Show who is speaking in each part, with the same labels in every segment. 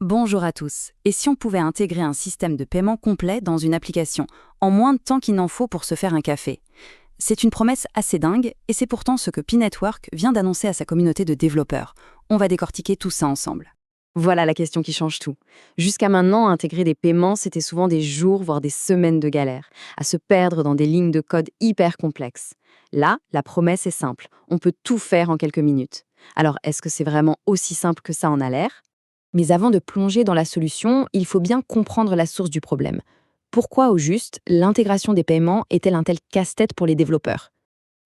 Speaker 1: Bonjour à tous. Et si on pouvait intégrer un système de paiement complet dans une application, en moins de temps qu'il n'en faut pour se faire un café? C'est une promesse assez dingue, et c'est pourtant ce que P-Network vient d'annoncer à sa communauté de développeurs. On va décortiquer tout ça ensemble.
Speaker 2: Voilà la question qui change tout. Jusqu'à maintenant, intégrer des paiements, c'était souvent des jours, voire des semaines de galère, à se perdre dans des lignes de code hyper complexes. Là, la promesse est simple. On peut tout faire en quelques minutes. Alors, est-ce que c'est vraiment aussi simple que ça en a l'air? Mais avant de plonger dans la solution, il faut bien comprendre la source du problème. Pourquoi, au juste, l'intégration des paiements est-elle un tel casse-tête pour les développeurs?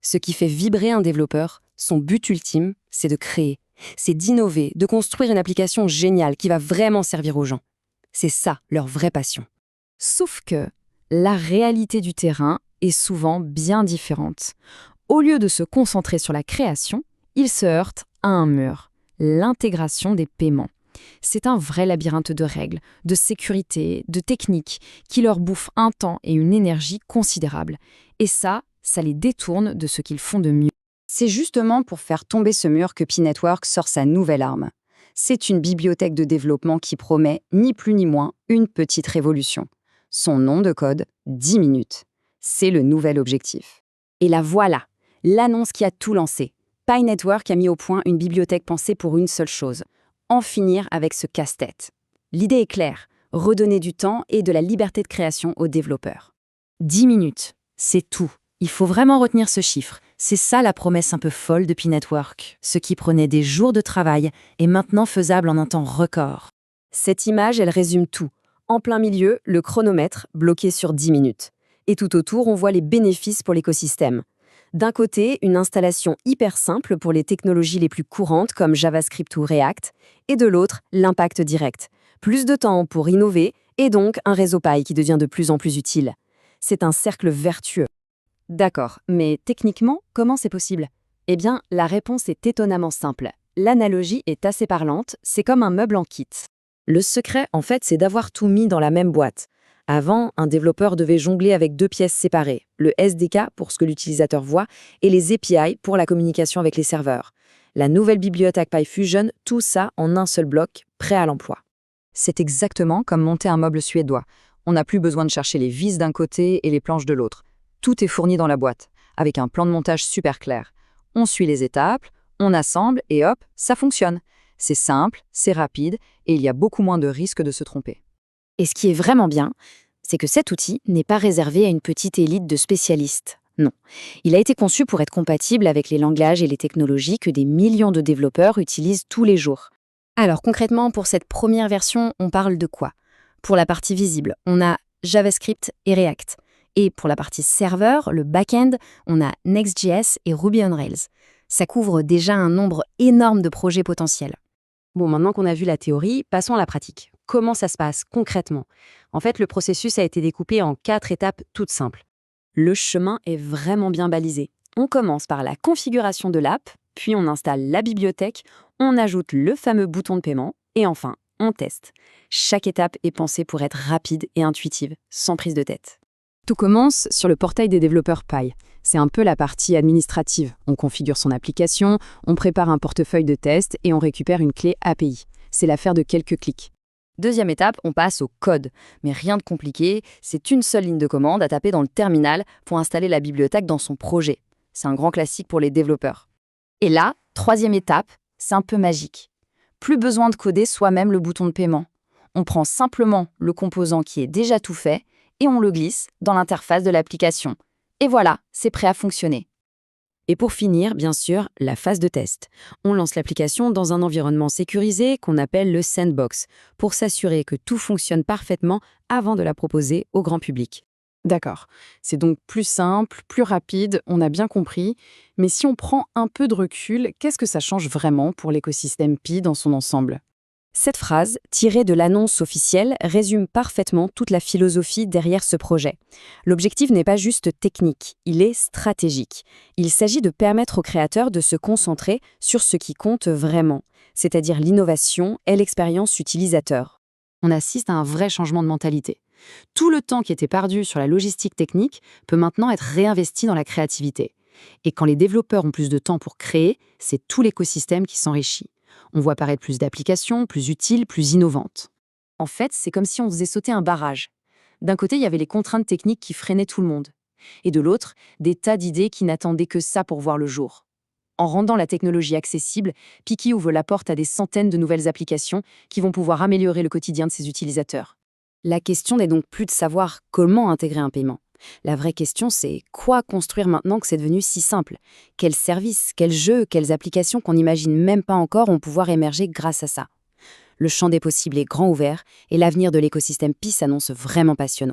Speaker 2: Ce qui fait vibrer un développeur, son but ultime, c'est de créer. C'est d'innover, de construire une application géniale qui va vraiment servir aux gens. C'est ça, leur vraie passion. Sauf que la réalité du terrain est souvent bien différente. Au lieu de se concentrer sur la création, ils se heurtent à un mur, l'intégration des paiements. C'est un vrai labyrinthe de règles, de sécurité, de techniques qui leur bouffe un temps et une énergie considérables. Et ça les détourne de ce qu'ils font de mieux.
Speaker 1: C'est justement pour faire tomber ce mur que P-Network sort sa nouvelle arme. C'est une bibliothèque de développement qui promet, ni plus ni moins, une petite révolution. Son nom de code, 10 minutes. C'est le nouvel objectif. Et la voilà, l'annonce qui a tout lancé. P-Network a mis au point une bibliothèque pensée pour une seule chose: en finir avec ce casse-tête. L'idée est claire, redonner du temps et de la liberté de création aux développeurs. 10 minutes, c'est tout. Il faut vraiment retenir ce chiffre. C'est ça la promesse un peu folle de P-Network. Ce qui prenait des jours de travail est maintenant faisable en un temps record.
Speaker 2: Cette image, elle résume tout. En plein milieu, le chronomètre, bloqué sur 10 minutes. Et tout autour, on voit les bénéfices pour l'écosystème. D'un côté, une installation hyper simple pour les technologies les plus courantes comme JavaScript ou React, et de l'autre, l'impact direct. Plus de temps pour innover, et donc un réseau paille qui devient de plus en plus utile. C'est un cercle vertueux. D'accord, mais techniquement, comment c'est possible? Eh bien, la réponse est étonnamment simple. L'analogie est assez parlante, c'est comme un meuble en kit. Le secret, en fait, c'est d'avoir tout mis dans la même boîte. Avant, un développeur devait jongler avec deux pièces séparées, le SDK pour ce que l'utilisateur voit et les API pour la communication avec les serveurs. La nouvelle bibliothèque PyFusion, tout ça en un seul bloc, prêt à l'emploi.
Speaker 1: C'est exactement comme monter un meuble suédois. On n'a plus besoin de chercher les vis d'un côté et les planches de l'autre. Tout est fourni dans la boîte, avec un plan de montage super clair. On suit les étapes, on assemble et hop, ça fonctionne. C'est simple, c'est rapide et il y a beaucoup moins de risques de se tromper.
Speaker 2: Et ce qui est vraiment bien, c'est que cet outil n'est pas réservé à une petite élite de spécialistes. Non, il a été conçu pour être compatible avec les langages et les technologies que des millions de développeurs utilisent tous les jours. Alors concrètement, pour cette première version, on parle de quoi? Pour la partie visible, on a JavaScript et React. Et pour la partie serveur, le back-end, on a Next.js et Ruby on Rails. Ça couvre déjà un nombre énorme de projets potentiels. Bon, maintenant qu'on a vu la théorie, passons à la pratique. Comment ça se passe concrètement? En fait, le processus a été découpé en 4 étapes toutes simples. Le chemin est vraiment bien balisé. On commence par la configuration de l'app, puis on installe la bibliothèque, on ajoute le fameux bouton de paiement, et enfin, on teste. Chaque étape est pensée pour être rapide et intuitive, sans prise de tête.
Speaker 1: Tout commence sur le portail des développeurs Py. C'est un peu la partie administrative. On configure son application, on prépare un portefeuille de tests et on récupère une clé API. C'est l'affaire de quelques clics.
Speaker 2: Deuxième étape, on passe au code. Mais rien de compliqué, c'est une seule ligne de commande à taper dans le terminal pour installer la bibliothèque dans son projet. C'est un grand classique pour les développeurs. Et là, troisième étape, c'est un peu magique. Plus besoin de coder soi-même le bouton de paiement. On prend simplement le composant qui est déjà tout fait et on le glisse dans l'interface de l'application. Et voilà, c'est prêt à fonctionner. Et pour finir, bien sûr, la phase de test. On lance l'application dans un environnement sécurisé qu'on appelle le sandbox, pour s'assurer que tout fonctionne parfaitement avant de la proposer au grand public.
Speaker 1: D'accord. C'est donc plus simple, plus rapide, on a bien compris. Mais si on prend un peu de recul, qu'est-ce que ça change vraiment pour l'écosystème Pi dans son ensemble?
Speaker 2: Cette phrase, tirée de l'annonce officielle, résume parfaitement toute la philosophie derrière ce projet. L'objectif n'est pas juste technique, il est stratégique. Il s'agit de permettre aux créateurs de se concentrer sur ce qui compte vraiment, c'est-à-dire l'innovation et l'expérience utilisateur.
Speaker 1: On assiste à un vrai changement de mentalité. Tout le temps qui était perdu sur la logistique technique peut maintenant être réinvesti dans la créativité. Et quand les développeurs ont plus de temps pour créer, c'est tout l'écosystème qui s'enrichit.
Speaker 2: On voit apparaître plus d'applications, plus utiles, plus innovantes. En fait, c'est comme si on faisait sauter un barrage. D'un côté, il y avait les contraintes techniques qui freinaient tout le monde. Et de l'autre, des tas d'idées qui n'attendaient que ça pour voir le jour. En rendant la technologie accessible, Piki ouvre la porte à des centaines de nouvelles applications qui vont pouvoir améliorer le quotidien de ses utilisateurs.
Speaker 1: La question n'est donc plus de savoir comment intégrer un paiement. La vraie question, c'est quoi construire maintenant que c'est devenu si simple? Quels services, quels jeux, quelles applications qu'on n'imagine même pas encore vont pouvoir émerger grâce à ça? Le champ des possibles est grand ouvert et l'avenir de l'écosystème Pi s'annonce vraiment passionnant.